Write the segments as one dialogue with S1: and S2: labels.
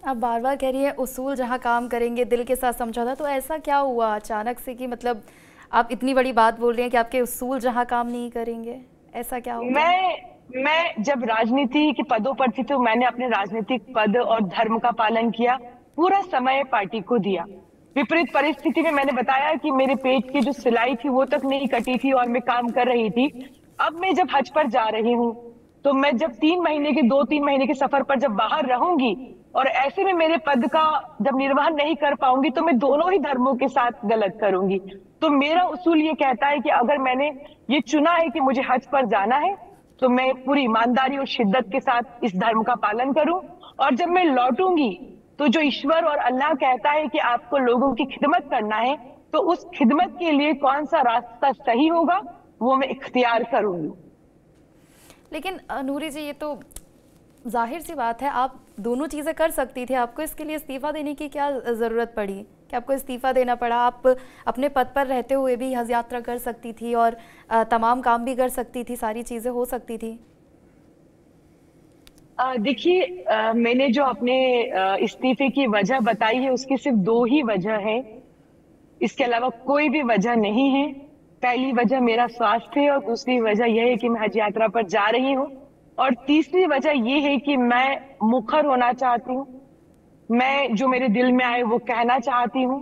S1: आप बार बार कह रही है उसूल जहाँ काम करेंगे दिल के साथ समझौता, तो ऐसा क्या हुआ अचानक से कि मतलब आप इतनी बड़ी बात बोल रही हैं कि आपके उसूल जहाँ काम नहीं करेंगे? ऐसा क्या हो गया?
S2: मैं जब राजनीति के पदों पर थी तो मैंने अपने राजनीतिक पद और धर्म का पालन किया, पूरा समय पार्टी को दिया। विपरीत परिस्थिति में मैंने बताया कि मेरे पेट की जो सिलाई थी वो तक नहीं कटी थी और मैं काम कर रही थी। अब मैं जब हज पर जा रही हूँ तो मैं जब 2-3 महीने के सफर पर जब बाहर रहूंगी और ऐसे में मेरे पद का जब निर्वहन नहीं कर पाऊंगी तो मैं दोनों ही धर्मों के साथ गलत करूंगी। तो मेरा उसूल ये कहता है कि अगर मैंने ये चुना है कि मुझे हज पर जाना है तो मैं पूरी ईमानदारी और शिद्दत के साथ इस धर्म का पालन करूं, और जब मैं लौटूंगी तो जो ईश्वर और अल्लाह कहता है कि आपको लोगों की खिदमत करना है, तो उस खिदमत के लिए कौन सा रास्ता सही होगा वो मैं इख्तियार करूंगी।
S1: लेकिन नूरी जी, ये तो जाहिर सी बात है, आप दोनों चीज़ें कर सकती थी। आपको इसके लिए इस्तीफ़ा देने की क्या ज़रूरत पड़ी कि आपको इस्तीफ़ा देना पड़ा? आप अपने पद पर रहते हुए भी हज यात्रा कर सकती थी और तमाम काम भी कर सकती थी, सारी चीज़ें हो सकती थी।
S2: देखिए, मैंने जो अपने इस्तीफे की वजह बताई है उसकी सिर्फ दो ही वजह है, इसके अलावा कोई भी वजह नहीं है। पहली वजह मेरा स्वास्थ्य है और दूसरी वजह यह है कि मैं हज यात्रा पर जा रही हूँ, और तीसरी वजह यह है कि मैं मुखर होना चाहती हूँ। मैं जो मेरे दिल में आए वो कहना चाहती हूँ।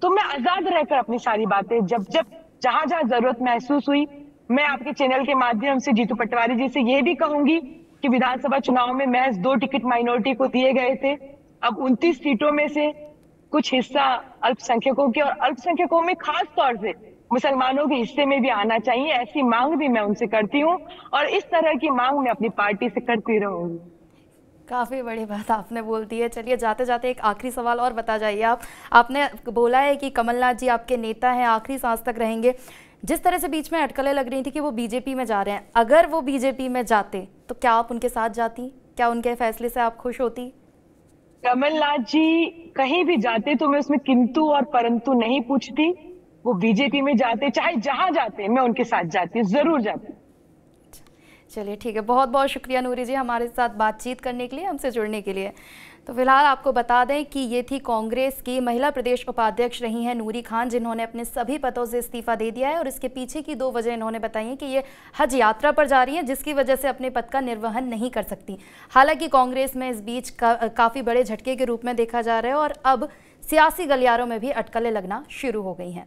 S2: तो मैं आजाद रहकर अपनी सारी बातें जब जब जहां जहां जरूरत महसूस हुई, मैं आपके चैनल के माध्यम से जीतू पटवारी जी से यह भी कहूंगी कि विधानसभा चुनाव में महज 2 टिकट माइनॉरिटी को दिए गए थे। अब 29 सीटों में से कुछ हिस्सा अल्पसंख्यकों के, और अल्पसंख्यकों में खास तौर से मुसलमानों के हिस्से में भी आना चाहिए, ऐसी मांग भी मैं उनसे करती हूँ और इस तरह की मांग मैं अपनी पार्टी से करती रहूंगी।
S1: काफ़ी बड़ी बात आपने बोल दी है। चलिए, जाते जाते एक आखिरी सवाल और बता जाइए आप। आपने बोला है कि कमलनाथ जी आपके नेता हैं, आखिरी सांस तक रहेंगे। जिस तरह से बीच में अटकलें लग रही थी कि वो बीजेपी में जा रहे हैं, अगर वो बीजेपी में जाते तो क्या आप उनके साथ जाती? क्या उनके फैसले से आप खुश होती?
S2: कमलनाथ जी कहीं भी जाते तो मैं उसमें किंतु और परंतु नहीं पूछती। वो बीजेपी में जाते, चाहे जहां जाते, मैं उनके साथ जाती, जरूर जाती।
S1: चलिए ठीक है, बहुत बहुत शुक्रिया नूरी जी हमारे साथ बातचीत करने के लिए, हमसे जुड़ने के लिए। तो फिलहाल आपको बता दें कि ये थी कांग्रेस की महिला प्रदेश उपाध्यक्ष रही हैं नूरी खान, जिन्होंने अपने सभी पदों से इस्तीफा दे दिया है। और इसके पीछे की 2 वजह इन्होंने बताई हैं कि ये हज यात्रा पर जा रही हैं, जिसकी वजह से अपने पद का निर्वहन नहीं कर सकती। हालांकि कांग्रेस में इस बीच काफ़ी बड़े झटके के रूप में देखा जा रहा है और अब सियासी गलियारों में भी अटकलें लगना शुरू हो गई हैं।